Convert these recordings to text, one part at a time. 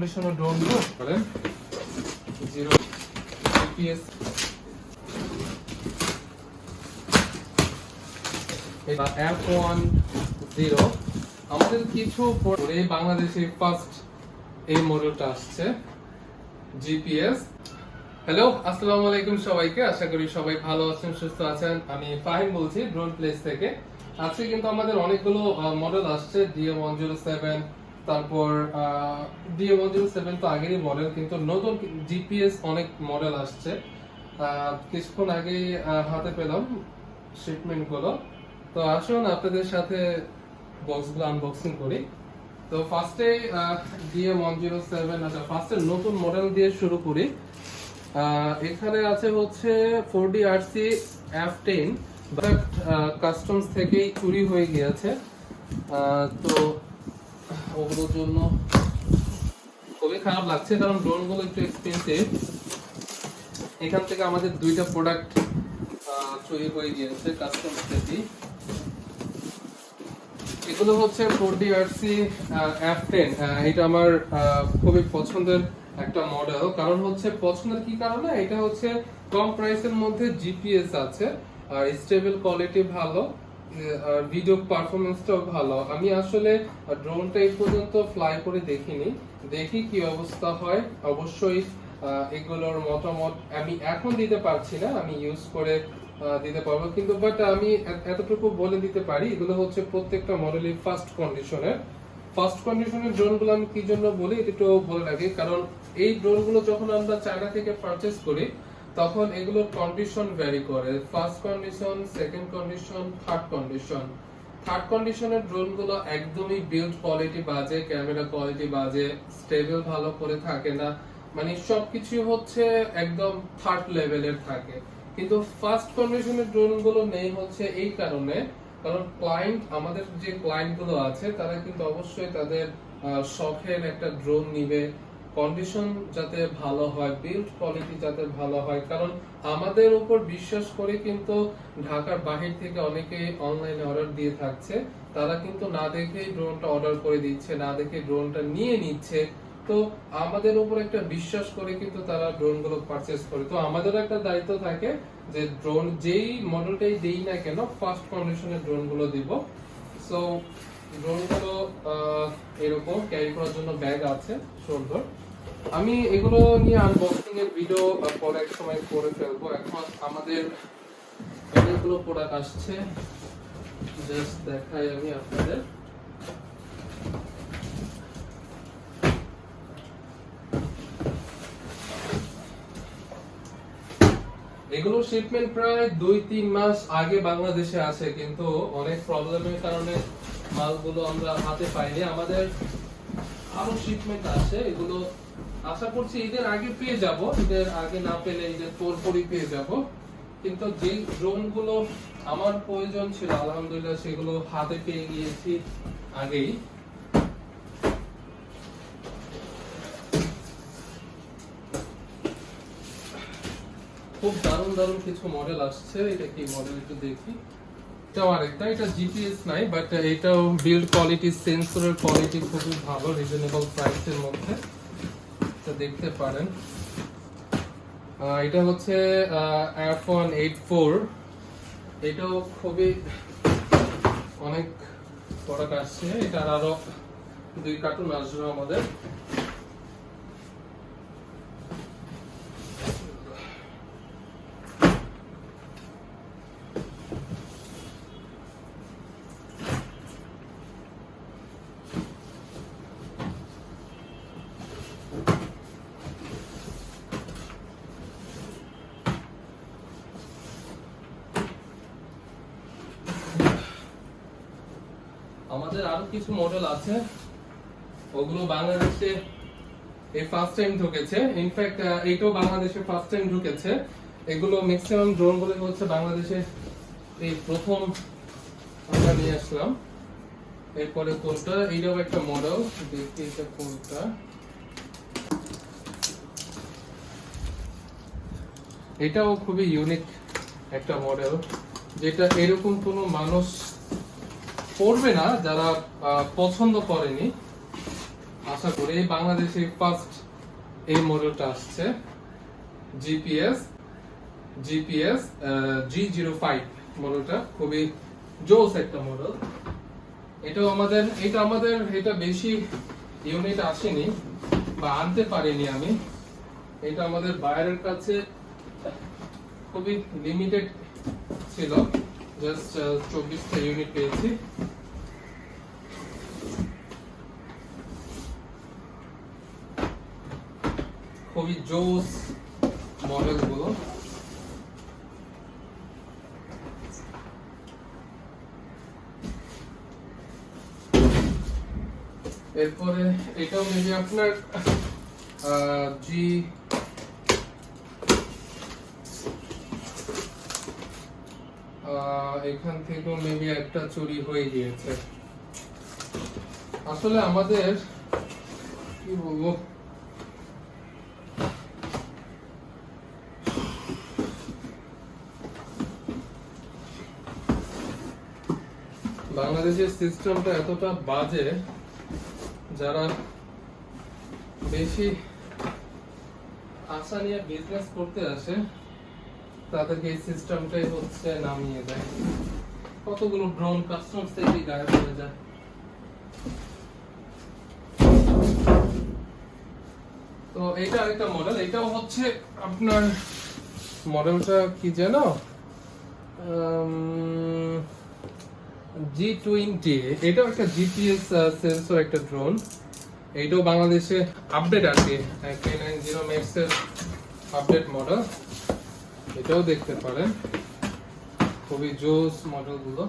Conditioner drone গুলো করেন zero GPS F10 আমাদের কিছু পরে বাংলাদেশে ফার্স্ট এই মডেলটা আসছে জিপিএস। হ্যালো, আসসালামু আলাইকুম সবাইকে, আশা করি সবাই ভালো আছেন, সুস্থ আছেন। আমি ফাহিম বলছি ড্রোন প্লেস থেকে। আজকে কিন্তু আমাদের অনেকগুলো মডেল আসছে, DM107, তারপর DM107 তো আগেরই মডেল, কিন্তু নতুন জিপিএস অনেক মডেল আসছে। কিছুক্ষণ আগেই হাতে পেলাম শিপমেন্ট গুলো, তো আসুন আপনাদের সাথে বক্সগুলো আনবক্সিং করি। তো ফার্স্টে DM107, আচ্ছা ফার্স্টে নতুন মডেল দিয়ে শুরু করি। এখানে আছে হচ্ছে 4DRC F10, বাট কাস্টমস থেকেই চুরি হয়ে গিয়েছে, তো ওগুলোর জন্য খুবই খারাপ লাগছে, কারণ ড্রোনগুলো একটু এক্সপেন্সিভ। এখান থেকে আমাদের দুইটা প্রোডাক্ট চুরি হয়ে গিয়েছে কাস্টমস থেকেই। এগুলো হচ্ছে 4DRC F10। এটা আমার খুবই পছন্দের একটা মডেল। কারণ হচ্ছে পছন্দের কি কারণে, এটা হচ্ছে কম প্রাইসের মধ্যে জিপিএস আছে, আর স্টেবল কোয়ালিটি ভালো, আর ভিডিও পারফরম্যান্সটাও ভালো। আমি আসলে ড্রোনটা এই পর্যন্ত ফ্লাই করে দেখিনি, দেখি কি অবস্থা হয়। অবশ্যই এগুলোর মতামত আমি এখন দিতে পারছি না, আমি ইউজ করে দিতে পারবো, কিন্তু বাট আমি এতটুকু বলে দিতে পারি, এগুলো হচ্ছে প্রত্যেকটা মডেলই ফার্স্ট কন্ডিশনের ড্রোনগুলো। আমি কি জন্য বলি এটা একটু বলে রাখি, কারণ এই ড্রোনগুলো যখন আমরা চায়না থেকে পারচেজ করি তখন এগুলোর কন্ডিশন ভ্যারি করে, first condition, second condition, third কন্ডিশনের ড্রোনগুলো একদমই বিল্ড কোয়ালিটি বাজে, ক্যামেরা কোয়ালিটি বাজে, স্টেবল ভালো করে থাকে না, মানে সবকিছু হচ্ছে একদম থার্ড লেভেলের থাকে। কিন্তু ফার্স্ট কন্ডিশনের ড্রোনগুলো নেই হচ্ছে এই কারণে, কারণ ক্লায়েন্ট, আমাদের যে ক্লায়েন্ট গুলো আছে তারা কিন্তু অবশ্যই তাদের শখের একটা ড্রোন নিবে, কন্ডিশন যাতে ভালো হয়, বিল্ড কোয়ালিটি যাতে ভালো হয়। কারণ আমাদের উপর বিশ্বাস করে কিন্তু ঢাকার বাহির থেকে অনেকে অনলাইনে অর্ডার দিয়ে থাকছে, তারা কিন্তু না দেখেই ড্রোনটা অর্ডার করে দিচ্ছে, না দেখে ড্রোনটা নিয়ে নিচ্ছে। তো আমাদের উপর একটা বিশ্বাস করে কিন্তু তারা ড্রোনগুলো পারচেজ করে। তো আমাদের একটা দায়িত্ব থাকে যে ড্রোন যেই মডেলটাই দেই না কেন, ফার্স্ট কন্ডিশনের ড্রোনগুলো দিব। সো ড্রোনগুলো এরকম ক্যারি করার জন্য ব্যাগ আছে সুন্দর। আমি এগুলো নিয়ে আনবক্সিং এর ভিডিও পরে এক সময় করে ফেলবো। এখন আমাদের অনেকগুলো প্রোডাক্ট আসছে, জাস্ট দেখাই আমি আপনাদের। এগুলো শিপমেন্ট প্রায় 2-3 মাস আগে বাংলাদেশে আসে, কিন্তু অনেক প্রবলেমের কারণে মালগুলো আমরা হাতে পাইনি। আমাদের আরো শিপমেন্ট আছে, এগুলো আশা করছি ঈদের আগে পেয়ে যাব, ঈদের আগে না পেলে ঈদের পরপরই পেয়ে যাব। কিন্তু যে ড্রোন গুলো আমার প্রয়োজন ছিল আলহামদুলিল্লাহ সেগুলো হাতে পেয়ে গিয়েছি আগেই। খুব দারুণ কিছু মডেল আসছে। এটা কি মডেল একটু দেখি, এটাও আরেকটা, এটা জিপিএস নাই, বাট এটাও বিল্ড কোয়ালিটি, সেন্সরের কোয়ালিটি খুবই ভালো, রিজনেবল প্রাইসের মধ্যে, এটা দেখতে পারেন। এটা হচ্ছে F184, এটাও খুবই অনেক প্রোডাক্ট আসছে, এটার আরো 2 কার্টুন আসবে আমাদের। আমাদের আরো কিছু মডেল আছে, ওগুলো বাংলাদেশে এই ফার্স্ট টাইম ঢুকেছে। ইনফ্যাক্ট এইটাও বাংলাদেশে ফার্স্ট টাইম ঢুকেছে। এগুলো ম্যাক্সিমাম ড্রোন গুলো হচ্ছে বাংলাদেশে এই প্রথম আমরা নিয়ে আসলাম। এরপরে কোনটা, এইটাও একটা মডেল, দেখি এটা কোনটা। এটাও খুবই ইউনিক একটা মডেল, যেটা এরকম কোনো মানুষ করবে না যারা পছন্দ করেনি। আশা করি এই বাংলাদেশে ফার্স্ট এই মডেলটা আসছে জিপিএস G05 মডেলটা খুবই জোস একটা মডেল। এটা বেশি ইউনিট আসেনি বা আনতে পারিনি আমি, এটা আমাদের বায়ারের কাছে খুবই লিমিটেড ছিল, জাস্ট 24টা ইউনিট পেয়েছি। খুবই জোস মডেল গুলো। এরপরে এটাও মেবি আপনার এখান থেকেও মেবি একটা চুরি হয়ে গিয়েছে। আসলে আমাদের কি বলবো, বাংলাদেশের সিস্টেমটা এতটা বাজে, যারা বেশি আশা নিয়ে বিজনেস করতে আসে তাদেরকে এই সিস্টেমটাই হচ্ছে নামিয়ে দেয়। কতগুলো ড্রোন কাস্টমার থেকে গায়েব হয়ে যায়। তো এইটা আরেকটা মডেল, এটাও হচ্ছে আপনার মডেলটা কি জানো, G20। এটাও একটা জিপিএস সেন্সর একটা ড্রোন। এইটাও বাংলাদেশে আপডেট আছে, K90 Max এর আপডেট মডেল। এটাও দেখতে পারেন, খুবই জোস মডেল গুলো।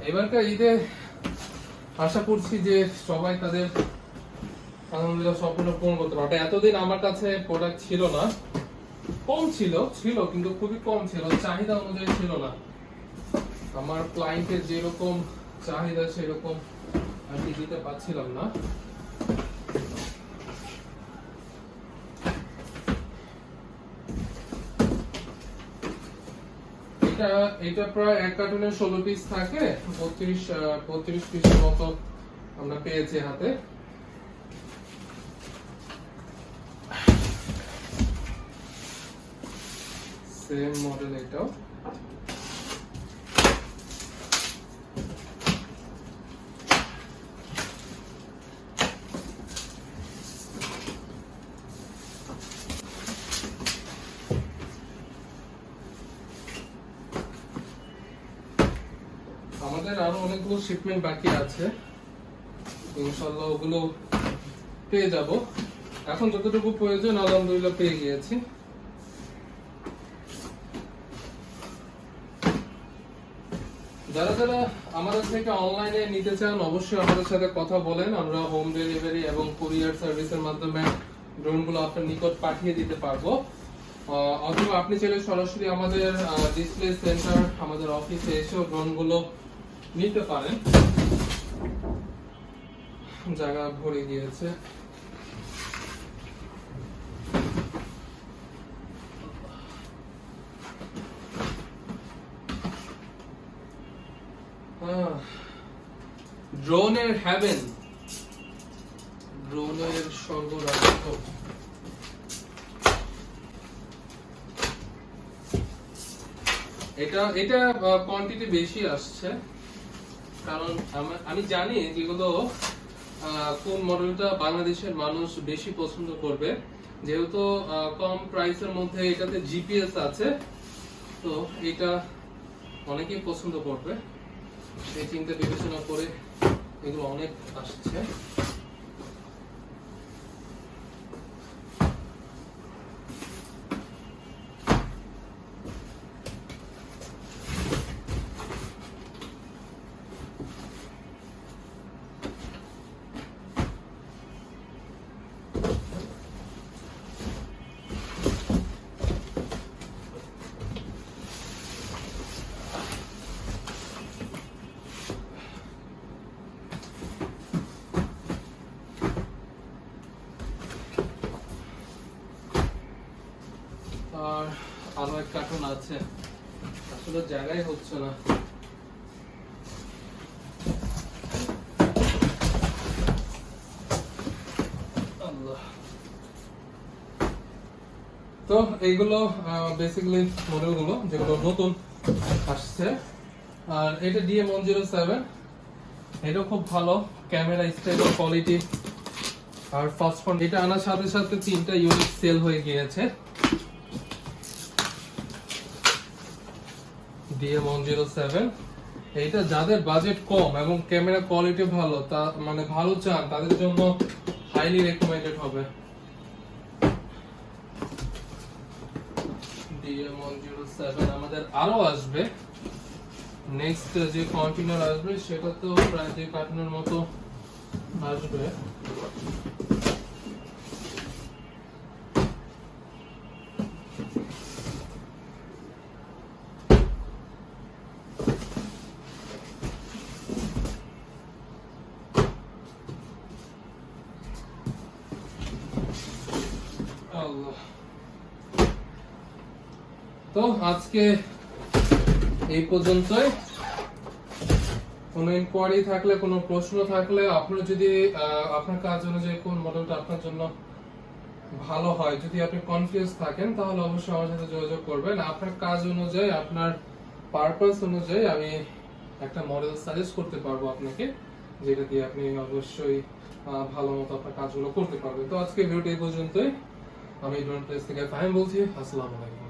এবারকার ঈদে আশা করছি যে সবাই তাদের আলহামদুলিল্লাহ স্বপ্ন পূরণ করতে পারবে। এতদিন আমার কাছে প্রোডাক্ট ছিল না, কম ছিল কিন্তু খুবই কম ছিল, চাহিদা অনুযায়ী ছিল না। আমার ক্লায়েন্টের যেরকম চাহিদা সেরকম আমি দিতে পারছিলাম না। এটা প্রায় 1 কার্টুনে 16 পিস থাকে, 32 পিসের মতো আমরা পেয়েছি হাতে। সেম মডেল এটাও। আমাদের আরো অনেকগুলো শিপমেন্ট বাকি আছে, ইনশাআল্লাহ ওগুলো পেয়ে যাব। এখন যতটুকু প্রয়োজন আলহামদুলিল্লাহ পেয়ে গিয়েছি। যারা যারা আমাদের থেকে অনলাইনে নিতে চান অবশ্যই আমাদের সাথে কথা বলেন, আমরা হোম ডেলিভারি এবং কুরিয়ার সার্ভিসের মাধ্যমে ড্রোনগুলো আপনার নিকট পাঠিয়ে দিতে পারবো। অথবা আপনি চাইলে সরাসরি আমাদের ডিসপ্লে সেন্টার, আমাদের অফিসে এসেও ড্রোনগুলো নিতে পারেন। জায়গা ভরে গিয়েছে। ড্রোনের হ্যাভেন, ড্রোনের স্বর্গরাজ্য। এটা কোয়ান্টিটি বেশি আসছে, কারণ আমি জানি যেগুলো কোন মডেলটা বাংলাদেশের মানুষ বেশি পছন্দ করবে। যেহেতু কম প্রাইসের মধ্যে এটাতে জিপিএস আছে, তো এটা অনেকেই পছন্দ করবে। এই চিন্তা বিবেচনা করে এগুলো অনেক আসছে। আছে, আসলে জায়গাই হচ্ছে না। তো এইগুলো বেসিক্যালি মডেলগুলো যেগুলো নতুন আসছে। আর এটা DM107, এটা খুব ভালো ক্যামেরা, স্টেবল কোয়ালিটি আর ফাস্ট ফোন। এটা আনার সাথে সাথে 3টা ইউনিট সেল হয়ে গিয়েছে। DM107 এইটা যাদের বাজেট কম এবং ক্যামেরা কোয়ালিটি ভালো, তা মানে ভালো চান, তাদের জন্য হাইলি রেকমেন্ডেড হবে। DM107 আমাদের আরো আসবে, নেক্সট যে কন্টেইনার আসবে সেটা তো প্রায় 2 কার্টনের মতো আসবে। তো আজকে এই পর্যন্তই। কোনো ইনকোয়ারি থাকলে, কোনো প্রশ্ন থাকলে, আপনার যদি আপনার কাজ অনুযায়ী কোন মডেলটা আপনার জন্য ভালো হয়, যদি আপনি কনফিউজ থাকেন, তাহলে অবশ্যই আমার সাথে যোগাযোগ করবেন। আপনার কাজ অনুযায়ী, আপনার পারপাস অনুযায়ী আমি একটা মডেল সাজেস্ট করতে পারবো আপনাকে, যেটা দিয়ে আপনি অবশ্যই ভালো মতো আপনার কাজগুলো করতে পারবেন। তো আজকে ভিডিওটা এই পর্যন্তই। আমি ড্রোন প্লেস থেকে ফাহিম বলছি। আসসালামু আলাইকুম।